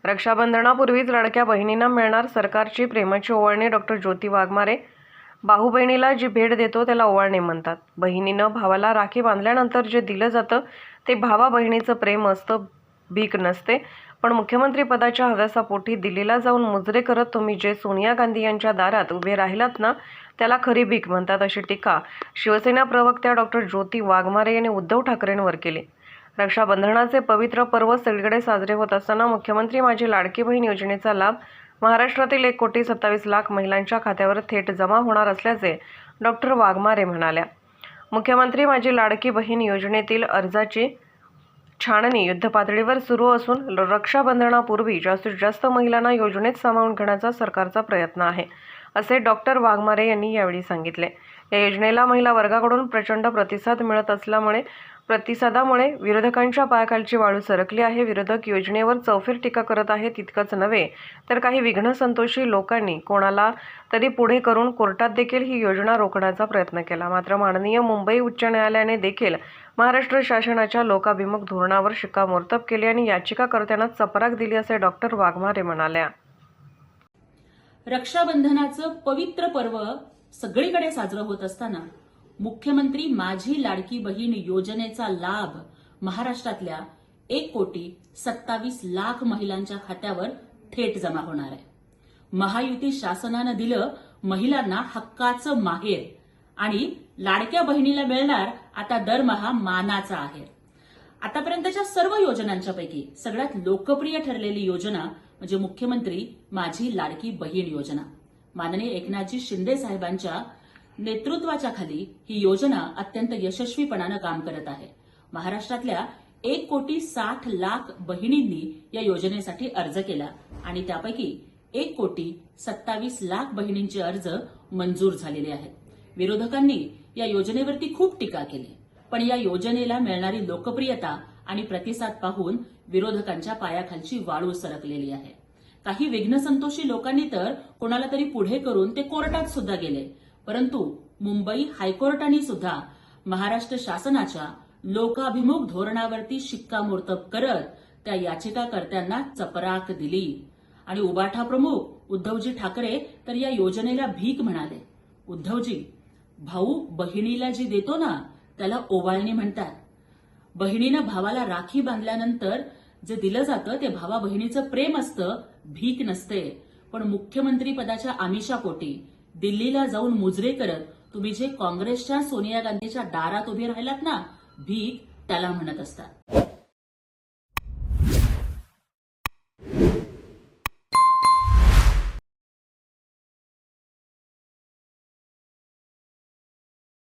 रक्षाबंधनापूर्वीच लाडक्या बहिणींना मिळणार सरकारची प्रेमाची ओवाळणी. डॉक्टर ज्योती वाघमारे. भाऊ बहिणीला जी भेट देतो त्याला ओवाळणी म्हणतात. बहिणीनं भावाला राखी बांधल्यानंतर जे दिलं जातं ते भावा बहिणीचं प्रेम असतं, भीक नसते. पण मुख्यमंत्री पदाच्या हव्यासापोटी दिल्लीला जाऊन मुजरे करत तुम्ही जे सोनिया गांधी यांच्या दारात उभे राहिलात ना, त्याला खरी भीक म्हणतात, अशी टीका शिवसेना प्रवक्त्या डॉक्टर ज्योती वाघमारे यांनी उद्धव ठाकरेंवर केली. रक्षाबंधनाचे पवित्र पर्व सगळीकडे साजरे होत असताना मुख्यमंत्री माझी लाडकी बहीण योजनेचा लाभ महाराष्ट्रातील 1,27,00,000 महिलांच्या खात्यावर थेट जमा होणार असल्याचे डॉक्टर वाघमारे म्हणाल्या. मुख्यमंत्री माझी लाडकी बहीण योजनेतील अर्जाची छाननी युद्धपातळीवर सुरू असून रक्षाबंधनापूर्वी जास्तीत जास्त महिलांना योजनेत सामावून घेण्याचा सरकारचा प्रयत्न आहे, असे डॉक्टर वाघमारे यांनी यावेळी सांगितले. या योजनेला महिला वर्गाकडून प्रचंड प्रतिसाद मिळत असल्यामुळे प्रतिसादामुळे विरोधकांच्या पायाखालची वाळू सरकली आहे. विरोधक योजनेवर चौफेर टीका करत आहेत. इतकंच नव्हे तर काही विघ्नसंतोषी लोकांनी कोणाला तरी पुढे करून कोर्टात देखील ही योजना रोखण्याचा प्रयत्न केला. मात्र माननीय मुंबई उच्च न्यायालयाने देखील महाराष्ट्र शासनाच्या लोकाभिमुख धोरणावर शिक्कामोर्तब केले आणि याचिकाकर्त्यांना चपराक दिली, असे डॉक्टर वाघमारे म्हणाल्या. रक्षाबंधनाचं पवित्र पर्व सगळीकडे साजरं होत असताना मुख्यमंत्री माझी लाडकी बहीण योजनेचा लाभ महाराष्ट्रातल्या 1,27,00,000 महिलांच्या खात्यावर थेट जमा होणार आहे. महायुती शासनानं दिलं महिलांना हक्काचं माहेर आणि लाडक्या बहिणीला मिळणार आता दरमहा मानाचा आहे. आतापर्यंतच्या सर्व योजनांच्या पैकी सगळ्यात लोकप्रिय ठरलेली योजना म्हणजे मुख्यमंत्री माझी लाडकी बहीण योजना. माननीय एकनाथजी शिंदे साहेबांच्या नेतृत्वाच्या खाली ही योजना अत्यंत यशस्वीपणानं काम करत आहे. महाराष्ट्रातल्या 1,60,00,000 बहिणींनी या योजनेसाठी अर्ज केला आणि त्यापैकी 1,27,00,000 बहिणींचे अर्ज मंजूर झालेले आहेत. विरोधकांनी या योजनेवरती खूप टीका केली, पण या योजनेला मिळणारी लोकप्रियता आणि प्रतिसाद पाहून विरोधकांच्या पायाखालची वाळू सरकलेली आहे. काही विघ्नसंतोषी लोकांनी तर कोणाला तरी पुढे करून ते कोर्टात सुद्धा गेले, परंतु मुंबई हायकोर्टाने सुद्धा महाराष्ट्र शासनाच्या लोकाभिमुख धोरणावरती शिक्कामोर्तब करत त्या याचिकाकर्त्यांना चपराक दिली आणि उबाठा प्रमुख उद्धवजी ठाकरे तर या योजनेला भीक म्हणाले. उद्धवजी, भाऊ बहिणीला जी देतो ना त्याला ओवाळणी म्हणतात. बहिणीनं भावाला राखी बांधल्यानंतर जे दिलं जातं ते भावा बहिणीचं प्रेम असतं, भीक नसते. पण मुख्यमंत्री पदाच्या आमिषापोटी दिल्लीला जाऊन मुजरे करत तुम्ही जे काँग्रेसच्या सोनिया गांधीच्या दारात उभे राहिलात ना, भीक त्याला म्हणत असतात.